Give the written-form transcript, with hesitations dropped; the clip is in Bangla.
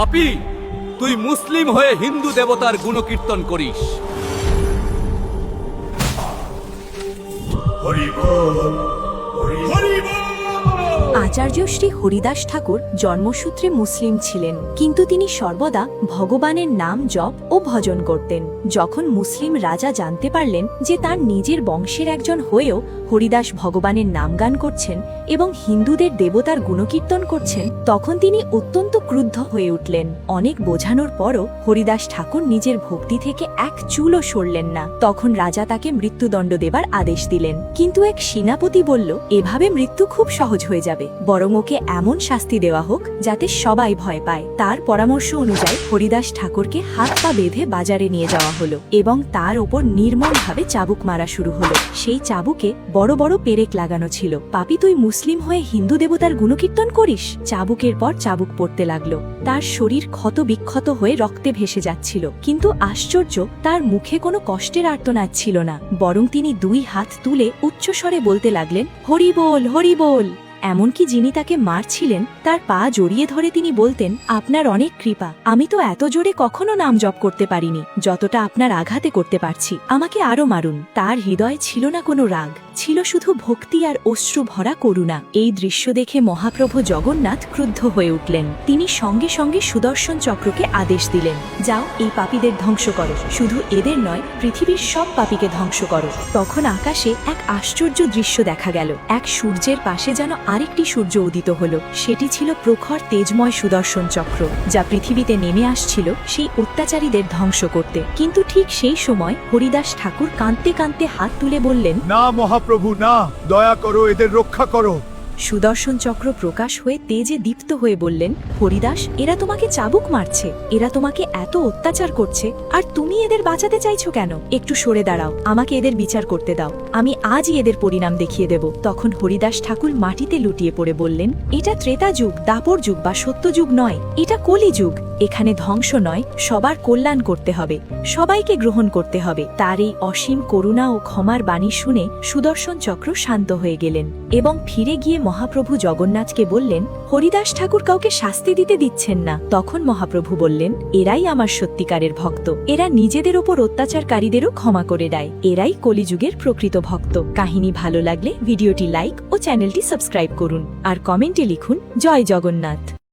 পাপী, তুই মুসলিম হয়ে হিন্দু দেবতার গুণকীর্তন করিস। আচার্য শ্রী হরিদাস ঠাকুর জন্মসূত্রে মুসলিম ছিলেন, কিন্তু তিনি সর্বদা ভগবানের নাম জপ ও ভজন করতেন। যখন মুসলিম রাজা জানতে পারলেন যে তার নিজের বংশের একজন হয়েও হরিদাস ভগবানের নামগান করছেন এবং হিন্দুদের দেবতার গুণকীর্তন করছেন, তখন তিনি অত্যন্ত ক্রুদ্ধ হয়ে উঠলেন। অনেক বোঝানোর পরও হরিদাস ঠাকুর নিজের ভক্তি থেকে এক চুলও সরলেন না। তখন রাজা তাকে মৃত্যুদণ্ড দেবার আদেশ দিলেন, কিন্তু এক সেনাপতি বলল, এভাবে মৃত্যু খুব সহজ হয়ে যাবে, বরং ওকে এমন শাস্তি দেওয়া হোক যাতে সবাই ভয় পায়। তার পরামর্শ অনুযায়ী হরিদাস ঠাকুরকে হাত পা বেঁধে বাজারে নিয়ে যাওয়া হলো এবং তার ওপর নির্মমভাবে চাবুক মারা শুরু হলো। সেই চাবুকে বড় বড় পেরেক লাগানো ছিল। পাপী, তুই মুসলিম হয়ে হিন্দু দেবতার গুণকীর্তন করিস। চাবুকের পর চাবুক পড়তে লাগলো। তার শরীর ক্ষত বিক্ষত হয়ে রক্তে ভেসে যাচ্ছিল, কিন্তু আশ্চর্য, তার মুখে কোনো কষ্টের আর্তনাদ ছিল না, বরং তিনি দুই হাত তুলে উচ্চস্বরে বলতে লাগলেন, হরি বল, হরি বল। এমনকি যিনি তাকে মারছিলেন তার পা জড়িয়ে ধরে তিনি বলতেন, আপনার অনেক কৃপা, আমি তো এত জোরে কখনো নাম জপ করতে পারিনি যতটা আপনার আঘাতে করতে পারছি, আমাকে আরো মারুন। তার হৃদয়ে ছিল না কোনো রাগ, ছিল শুধু ভক্তি আর অশ্রু ভরা করুণা। এই দৃশ্য দেখে মহাপ্রভু জগন্নাথ ক্রুদ্ধ হয়ে উঠলেন। তিনি সঙ্গে সঙ্গে সুদর্শন চক্রকে আদেশ দিলেন, যাও এই পাপীদের ধ্বংস করো, শুধু এদের নয়, পৃথিবীর সব পাপীকে ধ্বংস করো। তখন আকাশে এক আশ্চর্য দৃশ্য দেখা গেল। এক সূর্যের পাশে যেন আরেকটি সূর্য উদিত হলো। সেটি ছিল প্রখর তেজময় সুদর্শন চক্র, যা পৃথিবীতে নেমে আসছিল সেই অত্যাচারীদের ধ্বংস করতে। কিন্তু ঠিক সেই সময় হরিদাস ঠাকুর কাঁদতে কাঁদতে হাত তুলে বললেন, না মহাপ্রভু, না, দয়া করো, এদের রক্ষা করো। সুদর্শন চক্র প্রকাশ হয়ে তেজে দীপ্ত হয়ে বললেন, হরিদাস, এরা তোমাকে চাবুক মারছে, এরা তোমাকে এত অত্যাচার করছে, আর তুমি এদের বাঁচাতে চাইছো কেন? একটু সরে দাঁড়াও, আমাকে এদের বিচার করতে দাও, আমি আজই এদের পরিণাম দেখিয়ে দেব। তখন হরিদাস ঠাকুর মাটিতে লুটিয়ে পড়ে বললেন, এটা ত্রেতা যুগ, দাপর যুগ বা সত্য যুগ নয়, এটা কলি যুগ। এখানে ধ্বংস নয়, সবার কল্যাণ করতে হবে, সবাইকে গ্রহণ করতে হবে। তার এই অসীম করুণা ও ক্ষমার বাণী শুনে সুদর্শন চক্র শান্ত হয়ে গেলেন এবং ফিরে গিয়ে মহাপ্রভু জগন্নাথকে বললেন, হরিদাস ঠাকুর কাউকে শাস্তি দিতে দিচ্ছেন না। তখন মহাপ্রভু বললেন, এরাই আমার সত্যিকারের ভক্ত, এরা নিজেদের ওপর অত্যাচারকারীদেরও ক্ষমা করে দেয়, এরাই কলিযুগের প্রকৃত ভক্ত। কাহিনী ভালো লাগলে ভিডিওটি লাইক ও চ্যানেলটি সাবস্ক্রাইব করুন আর কমেন্টে লিখুন, জয় জগন্নাথ।